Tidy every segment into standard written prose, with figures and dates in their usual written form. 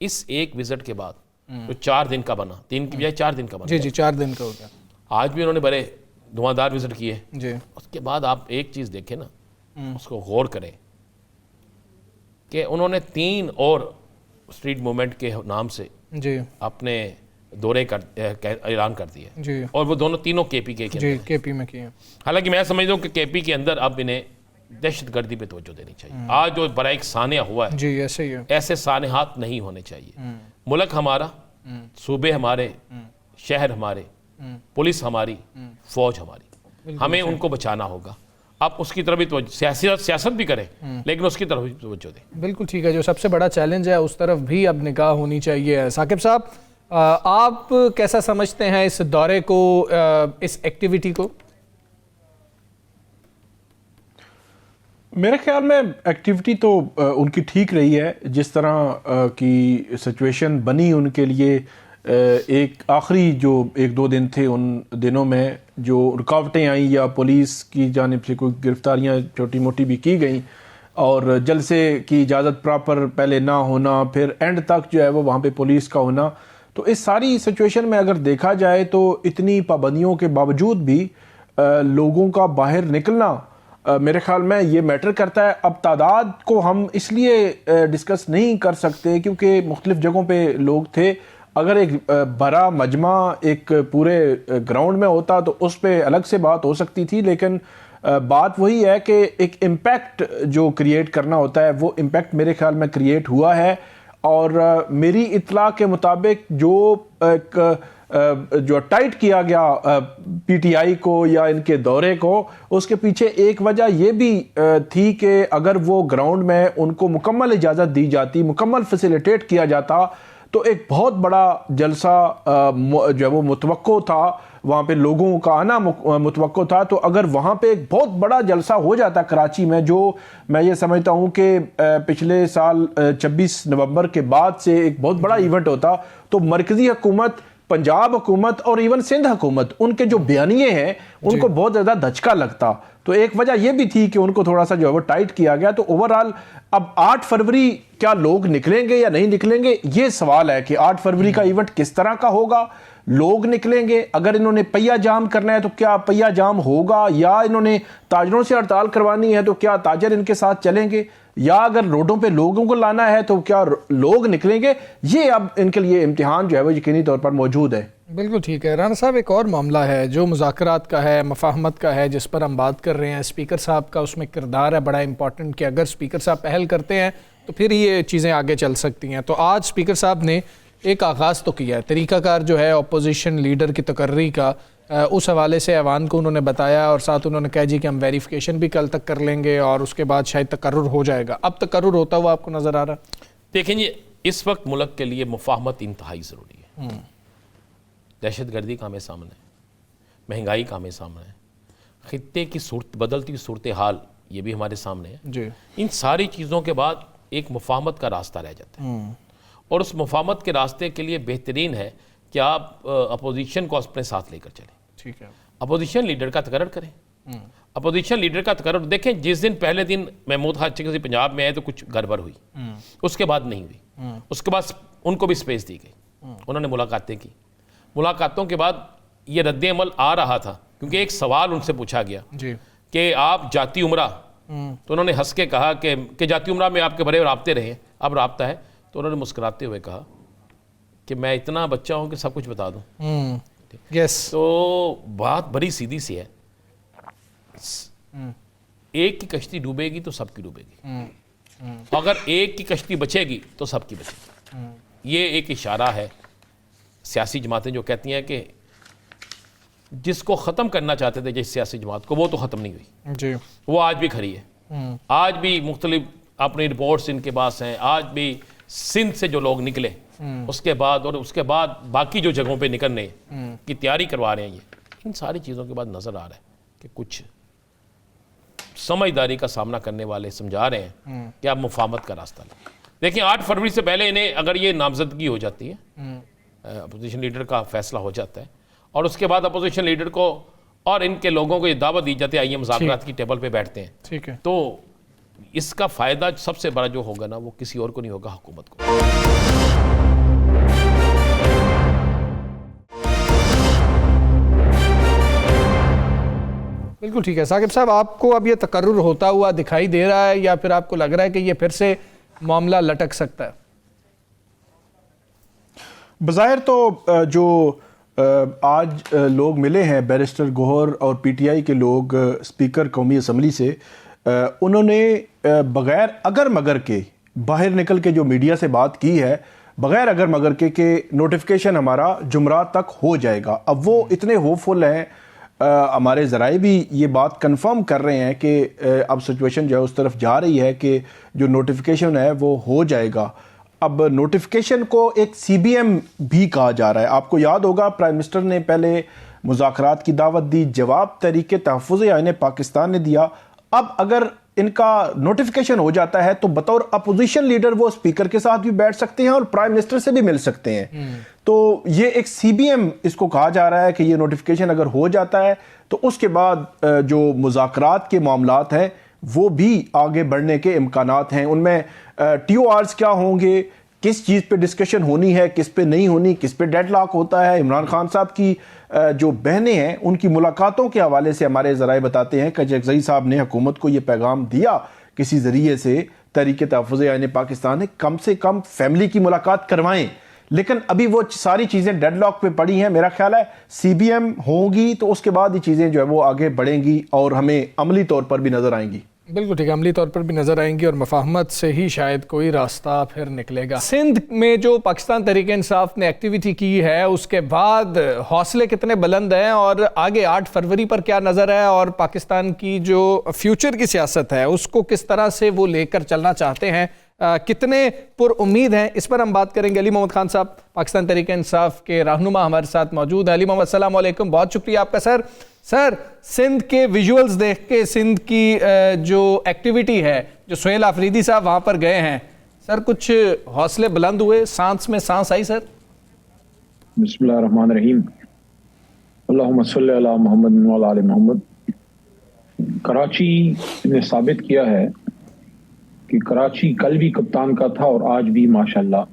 اس ایک وزٹ کے بعد جو 4 دن کا بنا، 3 کی بجائے 4 دن کا بنا، جی 4 دن کا ہو گیا. آج بھی انہوں نے بڑے دھواں وزٹ کیے. جی اس کے بعد آپ ایک چیز دیکھیں نا، اس کو غور کریں کہ انہوں نے 3 اور اسٹریٹ موومنٹ کے نام سے جی اپنے دورے اعلان کر دیے، جی اور وہ تینوں کے پی کے جی کے پی میں کیے. حالانکہ میں سمجھتا ہوں کہ کے پی کے اندر اب انہیں دہشت گردی پہ توجہ دینی چاہیے. آج جو بڑا ایک سانحہ ہوا ہے، جی ایسے ہی ہے. ایسے سانحات نہیں ہونے چاہیے. ملک ہمارا، صوبے ہمارے، شہر ہمارے، پولیس ہماری، فوج ہماری، ہمیں ان کو بچانا ہوگا. آپ اس کی طرف بھی سیاست بھی کریں لیکن اس کی طرف بھی توجہ دیں. بالکل ٹھیک ہے. جو سب سے بڑا چیلنج ہے اس طرف بھی اب نگاہ ہونی چاہیے. ثاقب صاحب آپ کیسا سمجھتے ہیں اس دورے کو، اس ایکٹیویٹی کو؟ میرے خیال میں ایکٹیویٹی تو ان کی ٹھیک رہی ہے. جس طرح کی سچویشن بنی ان کے لیے، ایک آخری جو 1-2 دن تھے، ان دنوں میں جو رکاوٹیں آئیں یا پولیس کی جانب سے کوئی گرفتاریاں چھوٹی موٹی بھی کی گئیں، اور جلسے کی اجازت پراپر پہلے نہ ہونا، پھر اینڈ تک جو ہے وہ وہاں پہ پولیس کا ہونا، تو اس ساری سچویشن میں اگر دیکھا جائے تو اتنی پابندیوں کے باوجود بھی لوگوں کا باہر نکلنا میرے خیال میں یہ میٹر کرتا ہے. اب تعداد کو ہم اس لیے ڈسکس نہیں کر سکتے کیونکہ مختلف جگہوں پہ لوگ تھے. اگر ایک بڑا مجمع ایک پورے گراؤنڈ میں ہوتا تو اس پہ الگ سے بات ہو سکتی تھی، لیکن بات وہی ہے کہ ایک امپیکٹ جو کریٹ کرنا ہوتا ہے وہ امپیکٹ میرے خیال میں کریٹ ہوا ہے. اور میری اطلاع کے مطابق جو ٹائٹ کیا گیا پی ٹی آئی کو یا ان کے دورے کو، اس کے پیچھے ایک وجہ یہ بھی تھی کہ اگر وہ گراؤنڈ میں ان کو مکمل اجازت دی جاتی، مکمل فیسیلیٹیٹ کیا جاتا، تو ایک بہت بڑا جلسہ جو ہے وہ متوقع تھا، وہاں پہ لوگوں کا آنا متوقع تھا. تو اگر وہاں پہ ایک بہت بڑا جلسہ ہو جاتا کراچی میں، جو میں یہ سمجھتا ہوں کہ پچھلے سال 26 نومبر کے بعد سے ایک بہت بڑا ایونٹ ہوتا، تو مرکزی حکومت، پنجاب حکومت اور ایون سندھ حکومت، ان کے جو بیانیے ہیں ان کو بہت زیادہ دھچکا لگتا. تو ایک وجہ یہ بھی تھی کہ ان کو تھوڑا سا جو ہے وہ ٹائٹ کیا گیا. تو اوورآل اب 8 فروری کیا لوگ نکلیں گے یا نہیں نکلیں گے، یہ سوال ہے کہ 8 فروری کا ایونٹ کس طرح کا ہوگا. لوگ نکلیں گے، اگر انہوں نے پہیہ جام کرنا ہے تو کیا پہیہ جام ہوگا، یا انہوں نے تاجروں سے ہڑتال کروانی ہے تو کیا تاجر ان کے ساتھ چلیں گے، یا اگر روڈوں پہ لوگوں کو لانا ہے تو کیا لوگ نکلیں گے. یہ اب ان کے لیے امتحان جو ہے وہ یقینی طور پر موجود ہے. بالکل ٹھیک ہے. رانا صاحب ایک اور معاملہ ہے جو مذاکرات کا ہے، مفاہمت کا ہے، جس پر ہم بات کر رہے ہیں. اسپیکر صاحب کا اس میں کردار ہے بڑا امپورٹنٹ، کہ اگر اسپیکر صاحب پہل کرتے ہیں تو پھر یہ چیزیں آگے چل سکتی ہیں. تو آج اسپیکر صاحب نے ایک آغاز تو کیا ہے، طریقہ کار جو ہے اپوزیشن لیڈر کی تقرری کا، اس حوالے سے ایوان کو انہوں نے بتایا، اور ساتھ انہوں نے کہا جی کہ ہم ویریفیکیشن بھی کل تک کر لیں گے اور اس کے بعد شاید تقرر ہو جائے گا. اب تقرر ہوتا ہوا آپ کو نظر آ رہا؟ دیکھیں جی، اس وقت ملک کے لیے مفاہمت انتہائی ضروری ہے. دہشت گردی کا ہمیں سامنا ہے، مہنگائی کا ہمیں سامنا ہے، خطے کی بدلتی صورتحال یہ بھی ہمارے سامنے ہے. جی ان ساری چیزوں کے بعد ایک مفاہمت کا راستہ رہ جاتا ہے، اور اس مفاہمت کے راستے کے لیے بہترین ہے کہ آپ اپوزیشن کو اپنے ساتھ لے کر چلیں. ٹھیک ہے. اپوزیشن لیڈر کا تقرر کریں. اپوزیشن لیڈر کا تقرر دیکھیں، جس دن پہلے دن محمود خان چکسی پنجاب میں آئے تو کچھ گڑبڑ ہوئی، اس کے بعد نہیں ہوئی. اس کے بعد ان کو بھی سپیس دی گئی، انہوں نے ملاقاتیں کی. ملاقاتوں کے بعد یہ رد عمل آ رہا تھا، کیونکہ ایک سوال ان سے پوچھا گیا جی کہ آپ جاتی عمرہ، تو انہوں نے ہنس کے کہا کہ جاتی عمرہ میں آپ کے بڑے رابطے رہے، اب رابطہ ہے. تو انہوں نے مسکراتے ہوئے کہا کہ میں اتنا بچہ ہوں کہ سب کچھ بتا دوں. یس. تو بات بڑی سیدھی سی ہے، ایک کی کشتی ڈوبے گی تو سب کی ڈوبے گی، اگر ایک کی کشتی بچے گی تو سب کی بچے گی. یہ ایک اشارہ ہے. سیاسی جماعتیں جو کہتی ہیں کہ جس کو ختم کرنا چاہتے تھے جس سیاسی جماعت کو، وہ تو ختم نہیں ہوئی جی، وہ آج بھی کھڑی ہے. آج بھی مختلف اپنی رپورٹس ان کے پاس ہیں. آج بھی سندھ سے جو لوگ نکلے اس کے بعد، اور اس کے بعد باقی جو جگہوں پہ نکلنے کی تیاری کروا رہے ہیں، یہ ان ساری چیزوں کے بعد نظر آ رہا ہے کہ کچھ سمجھداری کا سامنا کرنے والے سمجھا رہے ہیں کہ آپ مفاہمت کا راستہ لیں. دیکھیں 8 فروری سے پہلے انہیں اگر یہ نامزدگی ہو جاتی ہے، اپوزیشن لیڈر کا فیصلہ ہو جاتا ہے، اور اس کے بعد اپوزیشن لیڈر کو اور ان کے لوگوں کو یہ دعوت دی جاتی ہے آئیے مذاکرات کی ٹیبل پہ بیٹھتے ہیں، ٹھیک ہے، تو اس کا فائدہ سب سے بڑا جو ہوگا نا، وہ کسی اور کو نہیں ہوگا، حکومت کو. بالکل ٹھیک ہے ثاقب صاحب، آپ کو اب یہ تقرر ہوتا ہوا دکھائی دے رہا ہے یا پھر آپ کو لگ رہا ہے کہ یہ پھر سے معاملہ لٹک سکتا ہے؟ بظاہر تو جو آج لوگ ملے ہیں بیرسٹر گوہر اور پی ٹی آئی کے لوگ اسپیکر قومی اسمبلی سے، انہوں نے بغیر اگر مگر کے باہر نکل کے جو میڈیا سے بات کی ہے، بغیر اگر مگر کے کہ نوٹیفیکیشن ہمارا جمعرات تک ہو جائے گا. اب وہ اتنے ہوپ فل ہیں، ہمارے ذرائع بھی یہ بات کنفرم کر رہے ہیں کہ اب سچویشن جو ہے اس طرف جا رہی ہے کہ جو نوٹیفیکیشن ہے وہ ہو جائے گا. اب نوٹیفیکیشن کو ایک سی بی ایم بھی کہا جا رہا ہے. آپ کو یاد ہوگا پرائم منسٹر نے پہلے مذاکرات کی دعوت دی، جواب تحریک تحفظ آئین پاکستان نے دیا. اب اگر ان کا نوٹیفیکیشن ہو جاتا ہے تو بطور اپوزیشن لیڈر وہ اسپیکر کے ساتھ بھی بیٹھ سکتے ہیں اور پرائم منسٹر سے بھی مل سکتے ہیں. تو یہ ایک سی بی ایم اس کو کہا جا رہا ہے کہ یہ نوٹیفیکیشن اگر ہو جاتا ہے تو اس کے بعد جو مذاکرات کے معاملات ہیں وہ بھی آگے بڑھنے کے امکانات ہیں. ان میں ٹی او آرز کیا ہوں گے، کس چیز پہ ڈسکشن ہونی ہے، کس پہ نہیں ہونی، کس پہ ڈیڈ لاک ہوتا ہے. عمران خان صاحب کی جو بہنیں ہیں ان کی ملاقاتوں کے حوالے سے ہمارے ذرائع بتاتے ہیں کہ اچکزئی صاحب نے حکومت کو یہ پیغام دیا کسی ذریعے سے، تحریک تحفظ آئین پاکستان نے کم سے کم فیملی کی ملاقات کروائیں. لیکن ابھی وہ ساری چیزیں ڈیڈ لاک پہ پڑی ہیں. میرا خیال ہے سی بی ایم ہوگی تو اس کے بعد یہ چیزیں جو ہے وہ آگے بڑھیں گی اور ہمیں عملی طور پر بھی نظر آئیں گی. بالکل ٹھیک ہے، عملی طور پر بھی نظر آئیں گی اور مفاہمت سے ہی شاید کوئی راستہ پھر نکلے گا. سندھ میں جو پاکستان تحریک انصاف نے ایکٹیویٹی کی ہے اس کے بعد حوصلے کتنے بلند ہیں اور آگے 8 فروری پر کیا نظر ہے اور پاکستان کی جو فیوچر کی سیاست ہے اس کو کس طرح سے وہ لے کر چلنا چاہتے ہیں، کتنے پر امید ہیں، اس پر ہم بات کریں گے. علی محمد خان صاحب پاکستان تحریک انصاف کے رہنما ہمارے ساتھ موجود ہیں. علی محمد السلام علیکم، بہت شکریہ آپ کا. سر سندھ کے ویژولز دیکھ کے سندھ کی جو ایکٹیویٹی ہے، جو سہیل آفریدی صاحب وہاں پر گئے ہیں، سر کچھ حوصلے بلند ہوئے، سانس میں سانس آئی سر؟ بسم اللہ الرحمن الرحیم، اللہم صلی علی محمد و علی آل محمد. کراچی نے ثابت کیا ہے کہ کراچی کل بھی کپتان کا تھا اور آج بھی ماشاءاللہ.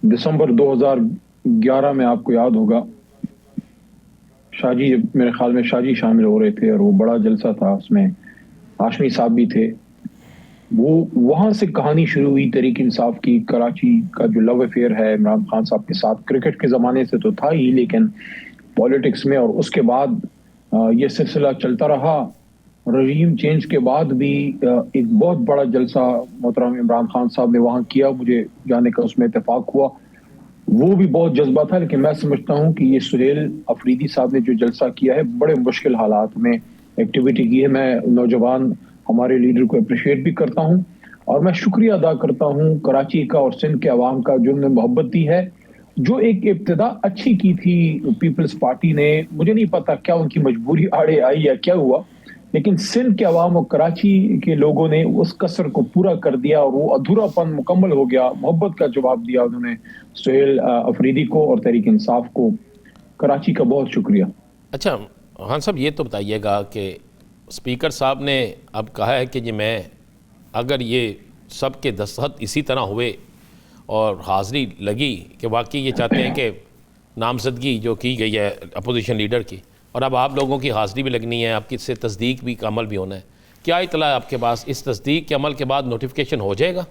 دسمبر 2011 میں آپ کو یاد ہوگا شاہ جی، میرے خیال میں شاہ جی شامل ہو رہے تھے اور وہ بڑا جلسہ تھا، اس میں ہاشمی صاحب بھی تھے. وہ وہاں سے کہانی شروع ہوئی تحریک انصاف کی. کراچی کا جو لو افیئر ہے عمران خان صاحب کے ساتھ کرکٹ کے زمانے سے تو تھا ہی، لیکن پولیٹکس میں، اور اس کے بعد یہ سلسلہ چلتا رہا. رجیم چینج کے بعد بھی ایک بہت بڑا جلسہ محترم عمران خان صاحب نے وہاں کیا، مجھے جانے کا اس میں اتفاق ہوا. وہ بھی بہت جذبہ تھا، لیکن میں سمجھتا ہوں کہ یہ سہیل آفریدی صاحب نے جو جلسہ کیا ہے بڑے مشکل حالات میں ایکٹیویٹی کی ہے. میں نوجوان ہمارے لیڈر کو اپریشیٹ بھی کرتا ہوں اور میں شکریہ ادا کرتا ہوں کراچی کا اور سندھ کے عوام کا جو نے محبت دی ہے، جو ایک ابتدا اچھی کی تھی پیپلز پارٹی نے. مجھے نہیں پتا کیا ان کی مجبوری آڑے آئی یا کیا ہوا، لیکن سندھ کے عوام اور کراچی کے لوگوں نے اس قصر کو پورا کر دیا اور وہ ادھورا پن مکمل ہو گیا. محبت کا جواب دیا انہوں نے سہیل آفریدی کو اور تحریک انصاف کو. کراچی کا بہت شکریہ. اچھا خان صاحب، یہ تو بتائیے گا کہ اسپیکر صاحب نے اب کہا ہے کہ میں اگر یہ سب کے دستخط اسی طرح ہوئے اور حاضری لگی کہ واقعی یہ چاہتے ہیں کہ نامزدگی جو کی گئی ہے اپوزیشن لیڈر کی، اور اب آپ لوگوں کی حاضری بھی لگنی ہے، آپ کی سے تصدیق بھی کا عمل بھی ہونا ہے، کیا اطلاع ہے آپ کے پاس؟ اس تصدیق کے عمل کے بعد نوٹیفیکیشن ہو جائے گا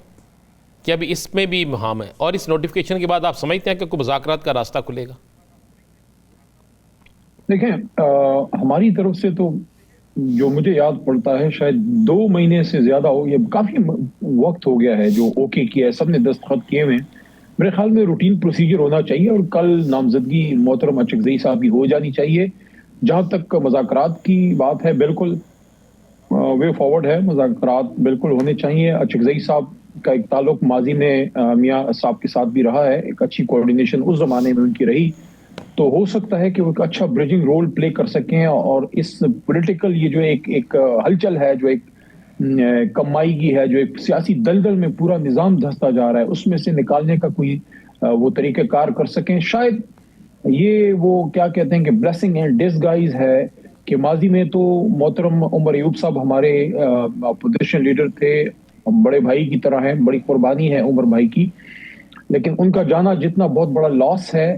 کہ ابھی اس میں بھی مہام ہے؟ اور اس نوٹیفیکیشن کے بعد آپ سمجھتے ہیں کہ کوئی مذاکرات کا راستہ کھلے گا؟ دیکھیں، ہماری طرف سے تو جو مجھے یاد پڑتا ہے شاید 2 مہینے سے زیادہ ہو، یہ کافی وقت ہو گیا ہے جو اوکے کیا ہے، سب نے دستخط کیے ہوئے. میرے خیال میں روٹین پروسیجر ہونا چاہیے اور کل نامزدگی محترم اچکزئی صاحب کی ہو جانی چاہیے. جہاں تک مذاکرات کی بات ہے، بالکل وے فارورڈ ہے، مذاکرات بالکل ہونے چاہیے. اچکزئی صاحب کا ایک تعلق ماضی میں میاں صاحب کے ساتھ بھی رہا ہے، ایک اچھی کوارڈینیشن اس زمانے میں ان کی رہی، تو ہو سکتا ہے کہ وہ ایک اچھا بریجنگ رول پلے کر سکیں. اور اس پولیٹیکل یہ جو ایک ہلچل ہے، جو ایک کمائی کی ہے، جو ایک سیاسی دلدل میں پورا نظام دھستا جا رہا ہے، اس میں سے نکالنے کا کوئی وہ طریقہ کار کر سکیں. شاید یہ وہ کیا کہتے ہیں کہ بلیسنگ اینڈ ڈسگائز ہے کہ ماضی میں تو محترم عمر ایوب صاحب ہمارے اپوزیشن لیڈر تھے، بڑے بھائی کی طرح ہیں، بڑی قربانی ہے عمر بھائی کی، لیکن ان کا جانا جتنا بہت بڑا لاس ہے،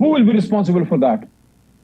Who will be responsible for that?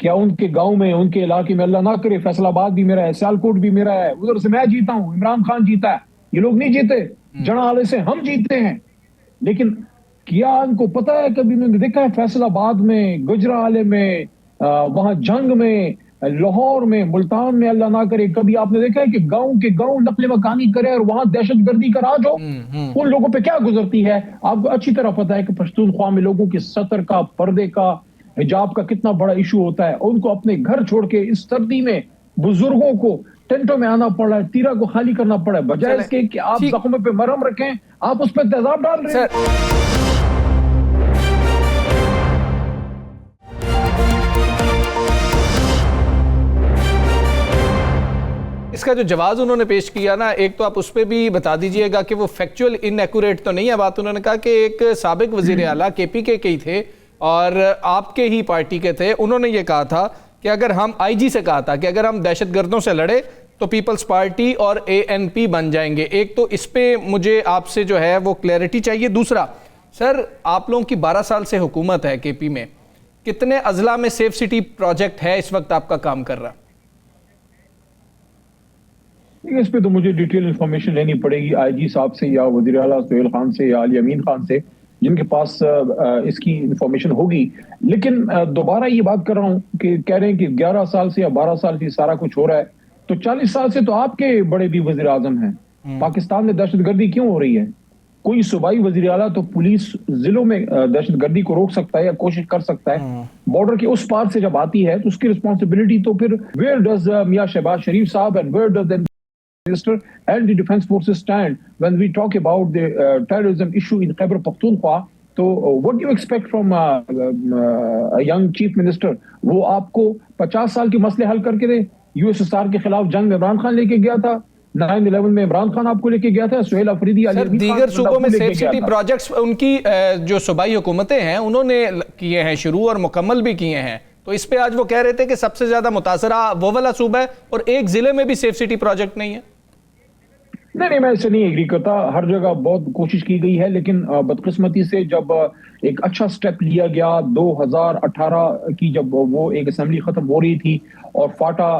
کیا ان کے گاؤں میں، ان کے علاقے میں، اللہ نہ کرے فیصل آباد بھی میرا ہے، سیالکوٹ بھی میرا ہے، ادھر سے میں جیتا ہوں، عمران خان جیتا ہے، یہ لوگ نہیں جیتے، جنا والے سے ہم جیتے ہیں. لیکن کیا ان کو پتا ہے، کبھی انہوں نے دیکھا ہے فیصل آباد میں، گجرالے میں، وہاں جنگ میں، لاہور میں، ملتان میں، اللہ نہ کرے کبھی آپ نے دیکھا ہے کہ گاؤں کے گاؤں نقل مکانی کرے اور وہاں دہشت گردی کا راج ہو؟ ان لوگوں پہ کیا گزرتی ہے؟ آپ کو اچھی طرح پتا ہے کہ پشتونخوا میں لوگوں کی سطر کا، پردے کا، حجاب کا کتنا بڑا ایشو ہوتا ہے. ان کو اپنے گھر چھوڑ کے اس سردی میں بزرگوں کو ٹینٹوں میں آنا پڑا ہے، تیرا کو خالی کرنا پڑا ہے، بجائے اس کے کہ آپ زخموں پہ مرہم رکھیں، آپ اس پہ تیزاب ڈال رہے ہیں. اس کا جو جواز انہوں نے پیش کیا نا، ایک تو آپ اس پہ بھی بتا دیجئے گا کہ وہ فیکچول ان ایکوریٹ تو نہیں ہے بات. انہوں نے کہا کہ ایک سابق وزیر اعلیٰ کے پی کے ہی تھے اور آپ کے ہی پارٹی کے تھے، انہوں نے یہ کہا تھا کہ اگر ہم آئی جی سے کہا تھا کہ اگر ہم دہشت گردوں سے لڑے تو پیپلز پارٹی اور اے این پی بن جائیں گے. ایک تو اس پہ مجھے آپ سے جو ہے وہ کلیئرٹی چاہیے. دوسرا سر، آپ لوگوں کی 12 سال سے حکومت ہے کے پی میں، کتنے اضلاع میں سیف سٹی پروجیکٹ ہے اس وقت آپ کا کام کر رہا؟ اس پہ تو مجھے ڈیٹیل انفارمیشن لینی پڑے گی آئی جی صاحب سے یا وزیر اعلیٰ سہیل خان سے یا علی امین خان سے، جن کے پاس اس کی انفارمیشن ہوگی. لیکن دوبارہ یہ بات کر رہا ہوں کہ کہہ رہے ہیں کہ 11 سال سے یا 12 سال سے سارا کچھ ہو رہا ہے، تو 40 سال سے تو آپ کے بڑے بھی وزیر اعظم ہیں. پاکستان میں دہشت گردی کیوں ہو رہی ہے؟ کوئی صوبائی وزیر اعلیٰ تو پولیس ضلعوں میں دہشت گردی کو روک سکتا ہے یا کوشش کر سکتا ہے. بارڈر کے اس پار سے جب آتی ہے تو اس کی رسپانسبلٹی تو پھر ویئر ڈز میاں شہباز شریف صاحب and where does Minister and the defense forces stand when we talk about the terrorism issue in Khyber Pakhtunkhwa. So what do you expect from a young chief minister? وہ آپ کو 50 سال کے مسئلے حل کر کے دے. یو ایس ایس آر کے خلاف جنگ میں عمران خان لے کے گیا تھا، 9/11 میں عمران خان آپ کو لے کے گیا تھا، سہیل افریدی، علی امین خان دیگر صوبوں میں سیف سٹی پروجیکٹس ان کی جو صوبائی حکومتیں ہیں انہوں نے کیے ہیں شروع اور مکمل بھی کیے ہیں. تو اس پہ آج وہ کہہ رہے تھے کہ سب سے زیادہ متاثرہ وہ والا صوبہ ہے اور ایک ضلع میں بھی سیف سٹی پروجیکٹ نہیں ہے. نہیں، میں اسے نہیں ایگری کرتا. ہر جگہ بہت کوشش کی گئی ہے، لیکن بدقسمتی سے جب ایک اچھا سٹیپ لیا گیا 2018 کی، جب وہ ایک اسمبلی ختم ہو رہی تھی اور فاٹا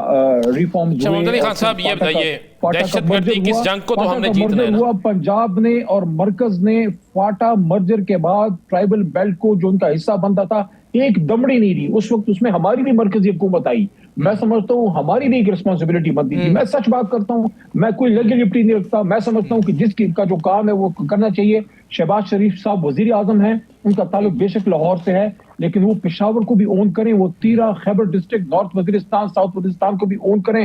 ریفارمز ہوئے. علی خان صاحب یہ بتائیے، دہشت گردی کس جنگ کو تو ہم نے جیتنا ہے نا؟ پنجاب نے اور مرکز نے فاٹا مرجر کے بعد ٹرائبل بیلٹ کو جو ان کا حصہ بنتا تھا ایک دمڑی نہیں دی. اس وقت اس میں ہماری بھی مرکزی حکومت آئی. میں سمجھتا ہوں ہماری بھی ایک رسپانسبلٹی بنتی تھی. میں سچ بات کرتا ہوں، میں کوئی لیجیٹمٹی نہیں رکھتا. میں سمجھتا ہوں کہ جس کا جو کام ہے وہ کرنا چاہیے. شہباز شریف صاحب وزیر اعظم ہیں، ان کا تعلق بے شک لاہور سے ہے، لیکن وہ پشاور کو بھی اون کریں، وہ تیرا، Khyber district, north Waziristan, south Waziristan کو بھی اون کریں.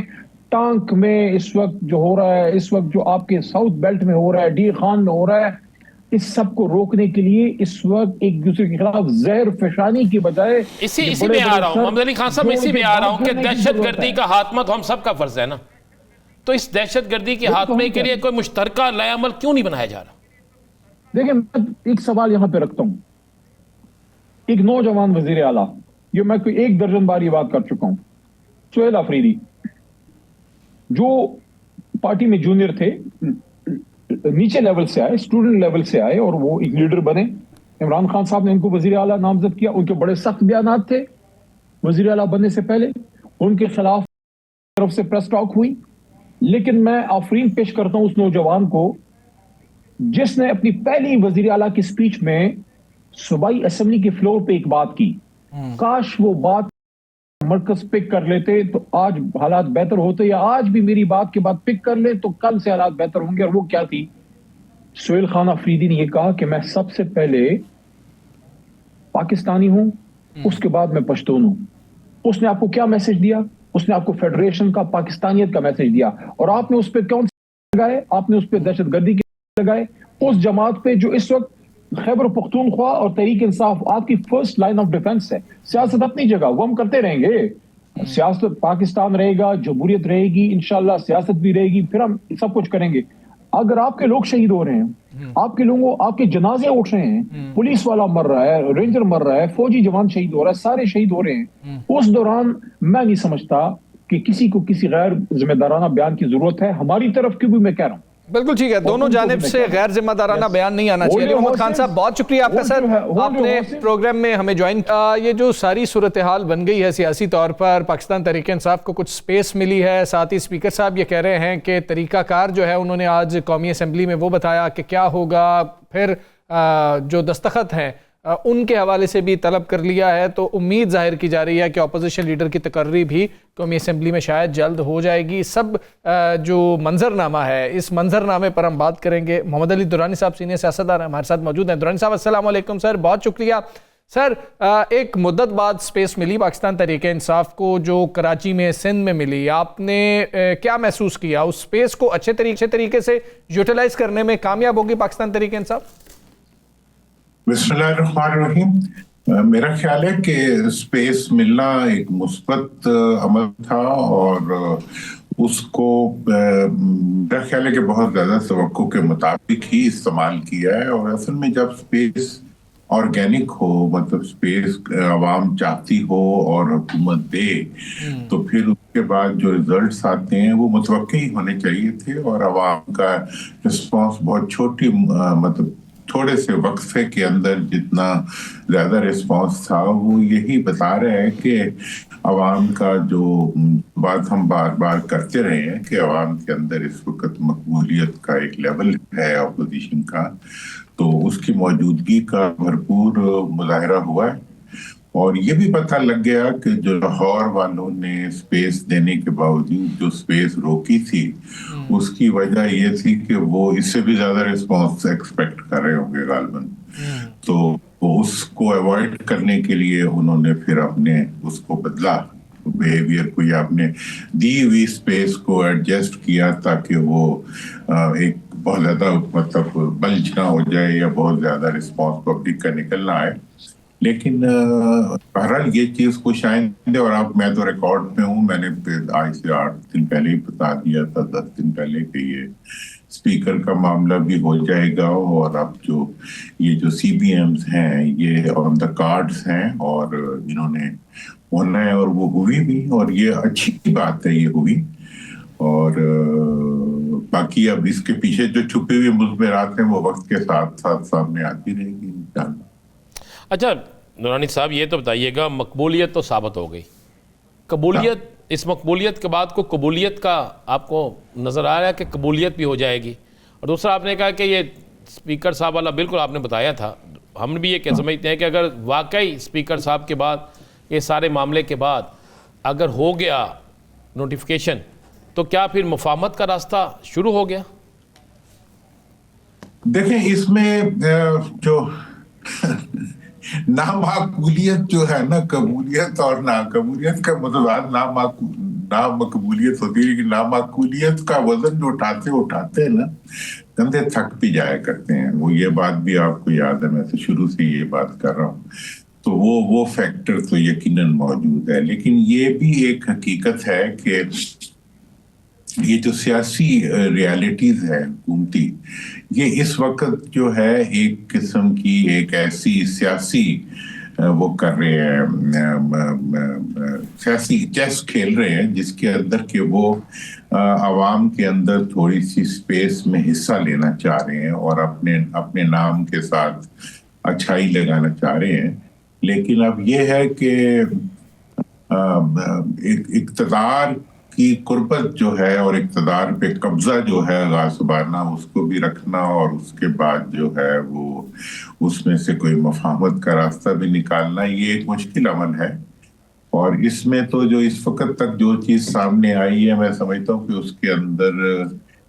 ٹانک میں اس وقت جو ہو رہا ہے، اس وقت جو آپ کے ساؤتھ بیلٹ میں ہو رہا ہے، ڈی خان میں ہو رہا ہے، اس سب کو روکنے کے لیے اس وقت ایک دوسرے کے خلاف زہر فشانی کی بجائے اسی میں آ رہا ہوں محمد علی خان صاحب، اسی میں آ رہا ہوں کہ دہشت گردی کا خاتمہ تو ہم سب کا فرض ہے نا. تو اس دہشت گردی کے خاتمے کے لیے کوئی مشترکہ لائے عمل کیوں نہیں بنایا جا رہا؟ دیکھیں، میں ایک سوال یہاں پہ رکھتا ہوں. ایک نوجوان وزیر اعلیٰ، یہ میں کوئی 1 درجن بار یہ بات کر چکا ہوں، سہیل افریدی، جو پارٹی میں جونیئر تھے، نیچے لیول سے آئے، اسٹوڈنٹ لیول سے آئے اور وہ ایک لیڈر بنے. عمران خان صاحب نے ان کو وزیر اعلیٰ نامزد کیا. ان کے بڑے سخت بیانات تھے وزیر اعلیٰ بننے سے پہلے، ان کے خلاف طرف سے پریس ٹاک ہوئی. لیکن میں آفرین پیش کرتا ہوں اس نوجوان کو جس نے اپنی پہلی وزیر اعلیٰ کی سپیچ میں صوبائی اسمبلی کے فلور پہ ایک بات کی. کاش وہ بات مرکز پک کر لیتے تو آج حالات بہتر ہوتے، یا آج بھی میری بات کے بعد پک کر لے تو کل سے حالات بہتر ہوں گے. اور وہ کیا تھی؟ سہیل خان افریدی نے یہ کہا کہ میں سب سے پہلے پاکستانی ہوں، اس کے بعد میں پشتون ہوں. اس نے آپ کو کیا میسج دیا؟ اس نے آپ کو فیڈریشن کا، پاکستانیت کا میسج دیا. اور آپ نے اس پہ کون سے لگائے؟ آپ نے اس پہ دہشت گردی کے لگائے. اس جماعت پہ جو اس وقت خیبر پختونخوا اور تحریک انصاف آپ کی فرسٹ لائن آف ڈیفنس ہے. سیاست اپنی جگہ، وہ ہم کرتے رہیں گے. سیاست پاکستان رہے گا، جمہوریت رہے گی، انشاءاللہ سیاست بھی رہے گی، پھر ہم سب کچھ کریں گے. اگر آپ کے لوگ شہید ہو رہے ہیں، آپ کے لوگوں، آپ کے جنازے اٹھ رہے ہیں، پولیس والا مر رہا ہے، رینجر مر رہا ہے، فوجی جوان شہید ہو رہا ہے، سارے شہید ہو رہے ہیں، اس دوران میں نہیں سمجھتا کہ کسی کو کسی غیر ذمہ دارانہ بیان کی ضرورت ہے. ہماری طرف کی بھی میں کہہ رہا ہوں بالکل ٹھیک ہے, دونوں جانب سے غیر ذمہ دارانہ بیان نہیں آنا چاہیے. علی محمد خان صاحب بہت شکریہ آپ کا سر, آپ نے پروگرام میں ہمیں جوائن. یہ جو ساری صورتحال بن گئی ہے سیاسی طور پر, پاکستان تحریک انصاف کو کچھ سپیس ملی ہے, ساتھ ہی اسپیکر صاحب یہ کہہ رہے ہیں کہ طریقہ کار جو ہے انہوں نے آج قومی اسمبلی میں وہ بتایا کہ کیا ہوگا, پھر جو دستخط ہیں ان کے حوالے سے بھی طلب کر لیا ہے, تو امید ظاہر کی جا رہی ہے کہ اپوزیشن لیڈر کی تقرری بھی قومی اسمبلی میں شاید جلد ہو جائے گی. سب جو منظرنامہ ہے اس منظرنامے پر ہم بات کریں گے. محمد علی درانی صاحب سینئر سیاستدان ہمارے ساتھ موجود ہیں. درانی صاحب السلام علیکم سر, بہت شکریہ سر. ایک مدت بعد سپیس ملی پاکستان تحریک انصاف کو جو کراچی میں سندھ میں ملی, آپ نے کیا محسوس کیا؟ اس سپیس کو اچھے طریقے سے یوٹیلائز کرنے میں کامیاب ہوگی پاکستان تحریک انصاف؟ بسم اللہ الرحمن الرحیم. میرا خیال ہے کہ سپیس ملنا ایک مثبت عمل تھا, اور اس کو میرا خیال ہے کہ بہت زیادہ توقع کے مطابق ہی استعمال کیا ہے. اور اصل میں جب سپیس آرگینک ہو, مطلب سپیس عوام چاہتی ہو اور حکومت دے, تو پھر اس کے بعد جو ریزلٹس آتے ہیں وہ متوقع ہی ہونے چاہیے تھے. اور عوام کا رسپانس بہت مطلب تھوڑے سے وقفے کے اندر جتنا زیادہ رسپانس تھا, وہ یہی بتا رہے ہیں کہ عوام کا جو بات ہم بار بار کرتے رہے ہیں کہ عوام کے اندر اس وقت مقبولیت کا ایک لیول ہے اپوزیشن کا, تو اس کی موجودگی کا بھرپور مظاہرہ ہوا ہے. اور یہ بھی پتہ لگ گیا کہ جو لاہور والوں نے سپیس دینے کے باوجود جو سپیس روکی تھی, اس کی وجہ یہ تھی کہ وہ اس سے بھی زیادہ رسپانس ایکسپیکٹ کر رہے ہوں گے غالباً. تو اس کو ایوائڈ کرنے کے لیے انہوں نے پھر اپنے اس کو بدلا, بیہیویئر کو, یا اپنے دی ہوئی سپیس کو ایڈجسٹ کیا تاکہ وہ ایک بہت زیادہ مطلب بلج نہ ہو جائے یا بہت زیادہ رسپانس پبلک کا نکل نہ آئے. لیکن بہرحال یہ چیز کو شائن, اور اب میں تو ریکارڈ پہ ہوں, میں نے آج سے 8 دن پہلے ہی بتا دیا تھا, 10 دن پہلے, کہ یہ اسپیکر کا معاملہ بھی ہو جائے گا. اور اب یہ جو سی بی ایمز ہیں یہ آن دا کارڈز ہیں, اور انہوں نے ہونا ہے, اور وہ ہوئی بھی, اور یہ اچھی بات ہے یہ ہوئی. اور باقی اب اس کے پیچھے جو چھپی ہوئی مثبرات ہیں وہ وقت کے ساتھ ساتھ سامنے آتی رہے گی انشاءاللہ. اچھا نورانی صاحب, یہ تو بتائیے گا, مقبولیت تو ثابت ہو گئی, قبولیت, اس مقبولیت کے بعد کو قبولیت کا آپ کو نظر آ رہا ہے کہ قبولیت بھی ہو جائے گی؟ اور دوسرا آپ نے کہا کہ یہ اسپیکر صاحب والا بالکل آپ نے بتایا تھا, ہم بھی یہ سمجھتے ہیں کہ اگر واقعی اسپیکر صاحب کے بعد یہ سارے معاملے کے بعد اگر ہو گیا نوٹیفیکیشن, تو کیا پھر مفاہمت کا راستہ شروع ہو گیا؟ دیکھیں اس میں جو نامعقولیت جو ہے نا, قبولیت اور ناقبولیت کا متضاد نامقبولیت ہوتی ہے, لیکن نامعقولیت کا وزن جو اٹھاتے ہیں نا, کندھے تھک بھی جایا کرتے ہیں. وہ یہ بات بھی آپ کو یاد ہے, میں تو شروع سے یہ بات کر رہا ہوں, تو وہ فیکٹر تو یقیناً موجود ہے. لیکن یہ بھی ایک حقیقت ہے کہ یہ جو سیاسی ریالٹیز ہے حکومتی, یہ اس وقت جو ہے ایک قسم کی ایک ایسی سیاسی وہ کر رہے ہیں, سیاسی چیس کھیل رہے ہیں, جس کے اندر کہ وہ عوام کے اندر تھوڑی سی سپیس میں حصہ لینا چاہ رہے ہیں, اور اپنے نام کے ساتھ اچھائی لگانا چاہ رہے ہیں. لیکن اب یہ ہے کہ اقتدار کی قربت جو ہے اور اقتدار پہ قبضہ جو ہے غاصبانہ, اس کو بھی رکھنا, اور اس کے بعد جو ہے وہ اس میں سے کوئی مفاہمت کا راستہ بھی نکالنا, یہ ایک مشکل عمل ہے. اور اس میں تو جو اس وقت تک جو چیز سامنے آئی ہے, میں سمجھتا ہوں کہ اس کے اندر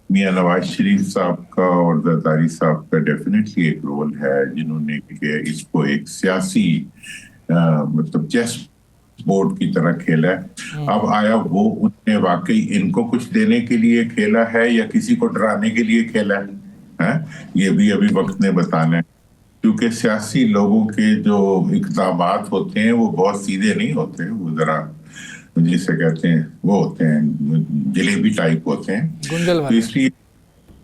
میاں نواز شریف صاحب کا اور زرداری صاحب کا ڈیفینیٹلی ایک رول ہے, جنہوں نے کہ اس کو ایک سیاسی مطلب چیس بورڈ کی طرح کھیلا ہے. اب آیا وہ ان نے واقعی ان کو کچھ دینے کے لیے کھیلا ہے یا کسی کو ڈرانے کے لیے کھیلا ہے, یہ بھی ابھی وقت نے بتانا ہے. کیونکہ سیاسی لوگوں کے جو اقدامات ہوتے ہیں وہ بہت سیدھے نہیں ہوتے, وہ ذرا جسے کہتے ہیں وہ ہوتے ہیں جلیبی ٹائپ ہوتے ہیں. تو اس لیے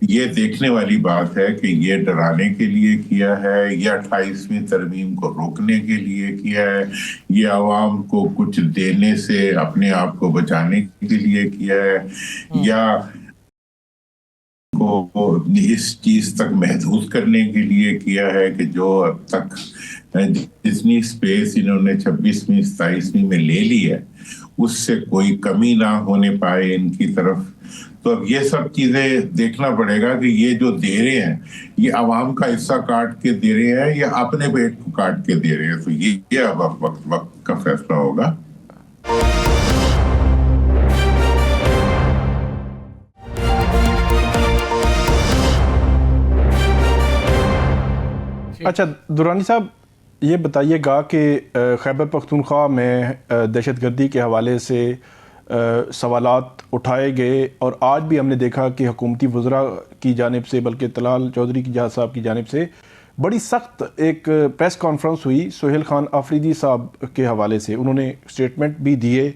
یہ دیکھنے والی بات ہے کہ یہ ڈرانے کے لیے کیا ہے یا 28ویں ترمیم کو روکنے کے لیے کیا ہے, یہ عوام کو کچھ دینے سے اپنے آپ کو بچانے کے لیے کیا ہے, یا کو اس چیز تک محدود کرنے کے لیے کیا ہے کہ جو اب تک جتنی اسپیس انہوں نے 26ویں 27ویں میں لے لی ہے اس سے کوئی کمی نہ ہونے پائے ان کی طرف. تو اب یہ سب چیزیں دیکھنا پڑے گا کہ یہ جو دے رہے ہیں یہ عوام کا حصہ کاٹ کے دے رہے ہیں یا اپنے پیٹ کو کاٹ کے دے رہے ہیں. تو یہ اب وقت کا فیصلہ ہوگا. اچھا درانی صاحب یہ بتائیے گا کہ خیبر پختونخوا میں دہشت گردی کے حوالے سے سوالات اٹھائے گئے اور آج بھی ہم نے دیکھا کہ حکومتی وزراء کی جانب سے بلکہ طلال چودھری کی جہاز صاحب کی جانب سے بڑی سخت ایک پریس کانفرنس ہوئی سہیل خان آفریدی صاحب کے حوالے سے. انہوں نے اسٹیٹمنٹ بھی دیے,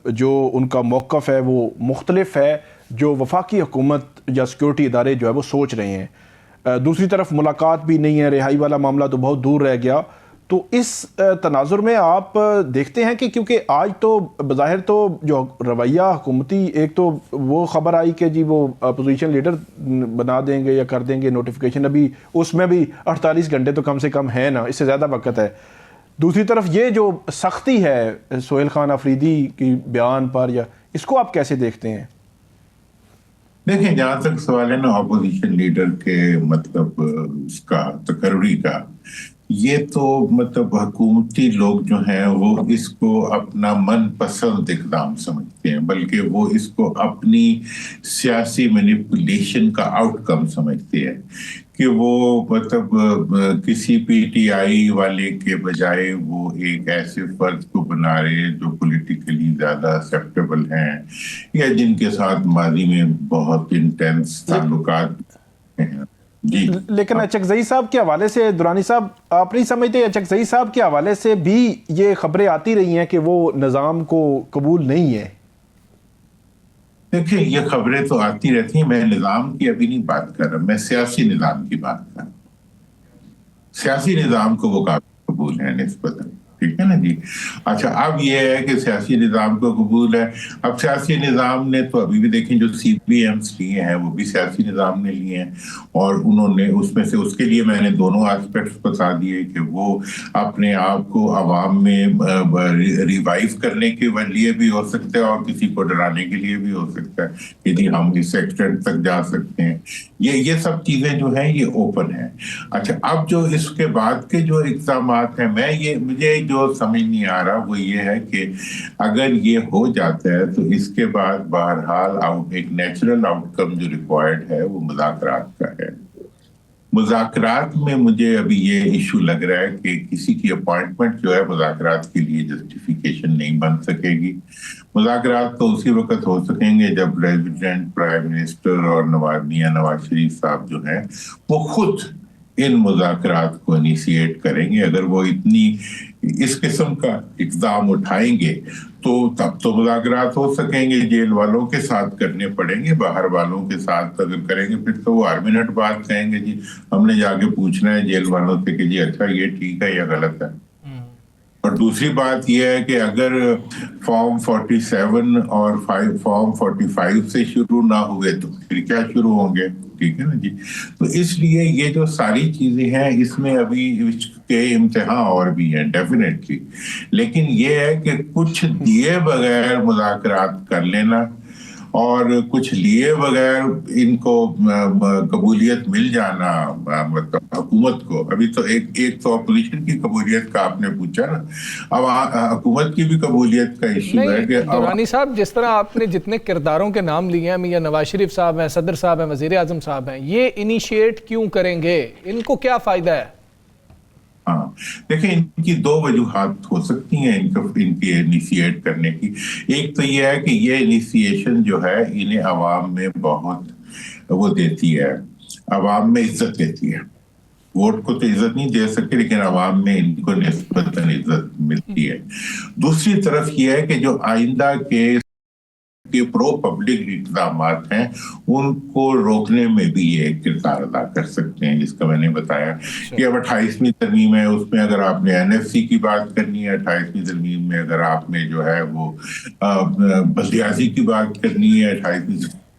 جو ان کا موقف ہے وہ مختلف ہے جو وفاقی حکومت یا سیکورٹی ادارے جو ہے وہ سوچ رہے ہیں. دوسری طرف ملاقات بھی نہیں ہے, رہائی والا معاملہ تو بہت دور رہ گیا. تو اس تناظر میں آپ دیکھتے ہیں کہ کیونکہ آج تو بظاہر تو جو رویہ حکومتی, ایک تو وہ خبر آئی کہ جی وہ اپوزیشن لیڈر بنا دیں گے یا کر دیں گے نوٹیفیکیشن, ابھی اس میں بھی 48 گھنٹے تو کم سے کم ہے نا, اس سے زیادہ وقت ہے. دوسری طرف یہ جو سختی ہے سہیل خان آفریدی کی بیان پر, یا اس کو آپ کیسے دیکھتے ہیں؟ دیکھیں جہاں تک سوال ہے نا اپوزیشن لیڈر کے مطلب اس کا تقرری کا, یہ تو مطلب حکومتی لوگ جو ہیں وہ اس کو اپنا من پسند اقدام سمجھتے ہیں, بلکہ وہ اس کو اپنی سیاسی مینیپولیشن کا آؤٹ کم سمجھتے ہیں کہ وہ مطلب کسی پی ٹی آئی والے کے بجائے وہ ایک ایسے فرد کو بنا رہے ہیں جو پولیٹیکلی زیادہ ایکسیپٹیبل ہیں یا جن کے ساتھ ماضی میں بہت انٹینس تعلقات ہیں. جی لیکن اچکزئی صاحب کے حوالے سے درانی صاحب آپ نہیں سمجھتے اچکزئی صاحب کے حوالے سے بھی یہ خبریں آتی رہی ہیں کہ وہ نظام کو قبول نہیں ہے؟ دیکھیں یہ خبریں تو آتی رہتی ہیں, میں نظام کی ابھی نہیں بات کر رہا, میں سیاسی نظام کی بات کر رہا ہوں. سیاسی نظام کو وہ قابل قبول ہے نسبتاً, ٹھیک ہے نا جی. اچھا اب یہ ہے کہ سیاسی نظام کو قبول ہے. اب سیاسی نظام نے تو ابھی بھی دیکھیں جو سی پی ایمز لیے ہیں وہ بھی سیاسی نظام نے لیے ہیں, اور انہوں نے اس میں سے اس کے لیے میں نے دونوں ایسپیکٹس بتا دیے کہ وہ اپنے آپ کو عوام میں ریوائیو کرنے کے لیے بھی ہو سکتا ہے اور کسی کو ڈرانے کے لیے بھی ہو سکتا ہے کہ جی ہم اس ایکسٹینٹ تک جا سکتے ہیں. یہ سب چیزیں جو ہیں یہ اوپن ہیں. اچھا اب جو اس کے بعد کے جو اقدامات ہیں مجھے جو سمجھ نہیں آ رہا وہ یہ ہے کہ اگر یہ ہو جاتا ہے تو اس کے بعد بہرحال ایک نیچرل آؤٹ کم جو ریکوائرڈ ہے وہ مذاکرات کا ہے. مذاکرات میں مجھے ابھی یہ ایشو لگ رہا ہے کہ کسی کی اپوائنٹمنٹ جو ہے مذاکرات کے لیے جسٹیفیکیشن نہیں بن سکے گی. مذاکرات تو اسی وقت ہو سکیں گے جب پریزیڈنٹ, پرائم منسٹر اور نواز شریف صاحب جو ہیں وہ خود ان مذاکرات کو انیشیٹ کریں گے. اگر وہ اس قسم کا اقدام اٹھائیں گے تو تب تو مذاکرات ہو سکیں گے. جیل والوں کے ساتھ کرنے پڑیں گے, باہر والوں کے ساتھ اگر کریں گے پھر تو وہ ہر منٹ بات کہیں گے جی ہم نے جا کے پوچھنا ہے جیل والوں سے کہ جی اچھا یہ ٹھیک ہے یا غلط ہے. اور دوسری بات یہ ہے کہ اگر فارم 47 اور فارم 45 سے شروع نہ ہوئے تو پھر کیا شروع ہوں گے, ٹھیک ہے نا جی. تو اس لیے یہ جو ساری چیزیں ہیں اس میں ابھی کے امتحان اور بھی ہیں ڈیفینیٹلی, لیکن یہ ہے کہ کچھ دیے بغیر مذاکرات کر لینا اور کچھ لیے بغیر ان کو قبولیت مل جانا مطلب حکومت کو. ابھی تو ایک تو اپوزیشن کی قبولیت کا آپ نے پوچھا نا, اب حکومت کی بھی قبولیت کا ایشو ہے کہ درانی صاحب جس طرح آپ نے جتنے کرداروں کے نام لیے ہیں, یا نواز شریف صاحب ہیں, صدر صاحب ہیں, وزیر اعظم صاحب ہیں, یہ انیشیٹ کیوں کریں گے؟ ان کو کیا فائدہ ہے؟ ہاں دیکھیں ان کی دو وجوہات ہو سکتی ہیں ان کی انیشیٹ کرنے کی. ایک تو یہ ہے کہ یہ انیشیشن جو ہے انہیں عوام میں بہت وہ دیتی ہے, عوام میں عزت دیتی ہے. ووٹ کو تو عزت نہیں دے سکتے لیکن عوام میں ان کو نسبتاً عزت ملتی ہے. دوسری طرف یہ ہے کہ جو آئندہ کے پرو پبلک اقدامات ہیں ان کو روکنے میں بھی یہ کردار ادا کر سکتے ہیں, جس کا میں نے بتایا کہ اب 28ویں ترمیم ہے, اس میں اگر آپ نے NFC کی بات کرنی ہے, 28ویں ترمیم میں اگر آپ نے جو ہے وہ بلدیازی کی بات کرنی ہے, 28ویں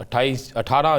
18